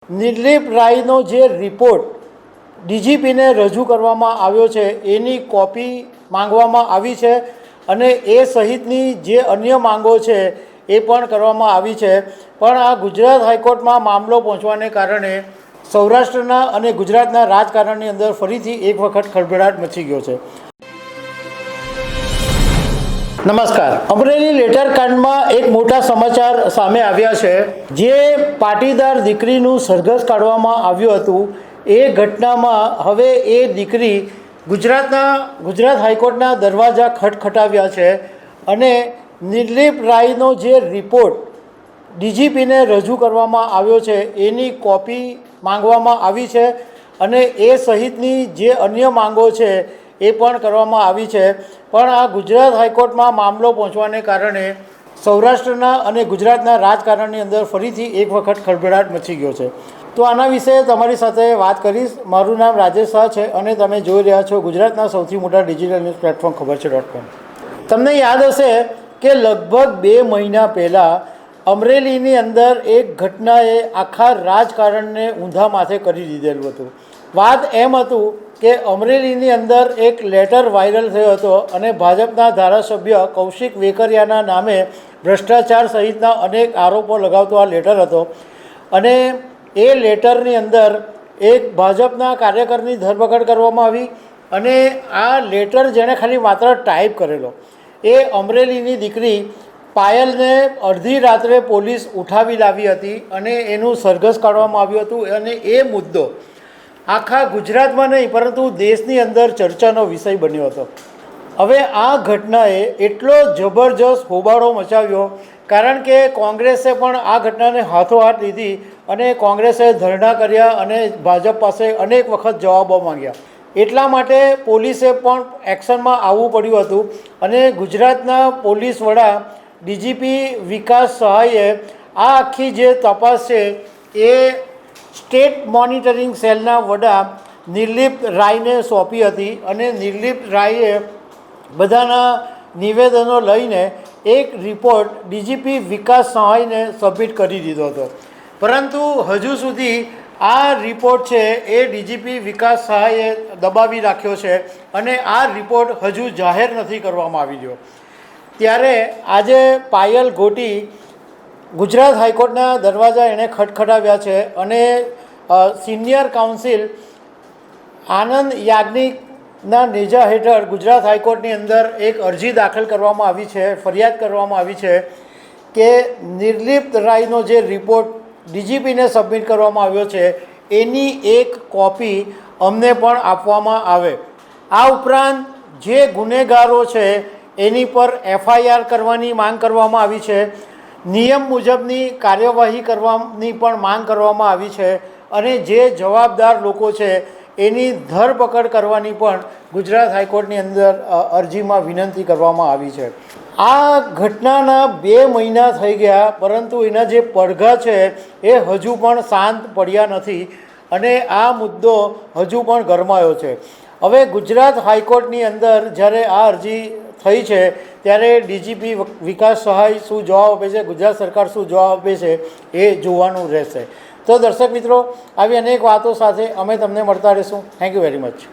નિર્લિપ રાયનો જે રિપોર્ટ ડીજીપીને રજૂ કરવામાં આવ્યો છે એની કોપી માંગવામાં આવી છે અને એ સહિતની જે અન્ય માંગો છે એ પણ કરવામાં આવી છે. પણ આ ગુજરાત હાઈકોર્ટમાં મામલો પહોંચવાને કારણે સૌરાષ્ટ્રના અને ગુજરાતના રાજકારણની અંદર ફરીથી એક વખત ખળભળાટ મચી ગયો છે. નમસ્કાર. અમરેલી લેટર કાંડમાં એક મોટા સમાચાર સામે આવ્યા છે. જે પાટીદાર દીકરીનું સરઘસ કાઢવામાં આવ્યું હતું એ ઘટનામાં હવે એ દીકરી ગુજરાત હાઈકોર્ટના દરવાજા ખટખટાવ્યા છે અને નિર્લિપ રાયનો જે રિપોર્ટ ડીજીપીને રજૂ કરવામાં આવ્યો છે એની કોપી માંગવામાં આવી છે અને એ સહિતની જે અન્ય માંગો છે એ પણ કરવામાં આવી છે. પણ આ ગુજરાત હાઈકોર્ટમાં મામલો પહોંચવાને કારણે સૌરાષ્ટ્રના અને ગુજરાતના રાજકારણની અંદર ફરીથી એક વખત ખળભળાટ મચી ગયો છે. તો આના વિશે તમારી સાથે વાત કરીશ. મારું નામ રાજેશ શાહ છે અને તમે જોઈ રહ્યા છો ગુજરાતના સૌથી મોટા ડિજિટલ ન્યૂઝ પ્લેટફોર્મ ખબર છે.com. તમને યાદ હશે કે લગભગ 2 મહિના પહેલાં અમરેલીની અંદર એક ઘટનાએ આખા રાજકારણને ઊંધા માથે કરી દીધેલું હતું. વાત એમ હતું કે અમરેલીની અંદર એક લેટર વાયરલ થયો હતો અને ભાજપના ધારાસભ્ય કૌશિક વેકરિયાના નામે ભ્રષ્ટાચાર સહિતના અનેક આરોપો લગાવતો આ લેટર હતો અને એ લેટરની અંદર એક ભાજપના કાર્યકરની ધરપકડ કરવામાં આવી અને આ લેટર જેણે ખાલી માત્ર ટાઈપ કરેલો એ અમરેલીની દીકરી પાયલને અડધી રાત્રે પોલીસ ઉઠાવી લાવી હતી અને એનું સરઘસ કાઢવામાં આવ્યું હતું અને એ મુદ્દો આખા ગુજરાતમાં નહીં પરંતુ દેશની અંદર ચર્ચાનો વિષય બન્યો હતો. હવે આ ઘટનાએ એટલો જબરજસ્ત હોબાળો મચાવ્યો કારણ કે કોંગ્રેસે પણ આ ઘટનાને હાથોહાથ લીધી અને કોંગ્રેસે ધરણા કર્યા અને ભાજપ પાસે અનેક વખત જવાબો માંગ્યા. એટલા માટે પોલીસે પણ એક્શનમાં આવવું પડ્યું હતું અને ગુજરાતના પોલીસ વડા ડીજીપી વિકાસ સહાયે આ આખી જે તપાસ છે એ સ્ટેટ મોનિટરિંગ સેલના વડા નિર્લિપ રાયને સોંપી હતી અને નિર્લિપ રાયે બધાના નિવેદનો લઈને એક રિપોર્ટ ડીજીપી વિકાસ સહાયને સબમિટ કરી દીધો હતો. પરંતુ હજુ સુધી આ રિપોર્ટ છે એ ડીજીપી વિકાસ સહાયે દબાવી રાખ્યો છે અને આ રિપોર્ટ હજુ જાહેર નથી કરવામાં આવી રહ્યો. ત્યારે આજે પાયલ ગોટી ગુજરાત હાઈકોર્ટના દરવાજા એણે ખટખટાવ્યા છે અને સિનિયર કાઉન્સિલ આનંદ યાજ્ઞિકના નેજા હેઠળ ગુજરાત હાઈકોર્ટની અંદર એક અરજી દાખલ કરવામાં આવી છે, ફરિયાદ કરવામાં આવી છે કે નિર્લિપ રાયનો જે રિપોર્ટ ડીજીપીને સબમિટ કરવામાં આવ્યો છે એની એક કોપી અમને પણ આપવામાં આવે. આ ઉપરાંત જે ગુનેગારો છે એની પર એફઆઈઆર કરવાની માંગ કરવામાં આવી છે, નિયમ મુજબની કાર્યવાહી કરવાની પણ માંગ કરવામાં આવી છે અને જે જવાબદાર લોકો છે એની ધરપકડ કરવાની પણ ગુજરાત હાઈકોર્ટની અંદર અરજીમાં વિનંતી કરવામાં આવી છે. આ ઘટનાના 2 મહિના થઈ ગયા પરંતુ એના જે પડઘા છે એ હજુ પણ શાંત પડ્યા નથી અને આ મુદ્દો હજુ પણ ગરમાયો છે. હવે ગુજરાત હાઈકોર્ટની અંદર જ્યારે આ અરજી થઈ છે ત્યારે ડીજીપી વિકાસ સહાય શું જવાબ આપે છે, ગુજરાત સરકાર શું જવાબ આપે છે એ જોવાનું રહેશે. તો દર્શક મિત્રો, આવી અનેક વાતો સાથે અમે તમને મળતા રહીશું. Thank you very much.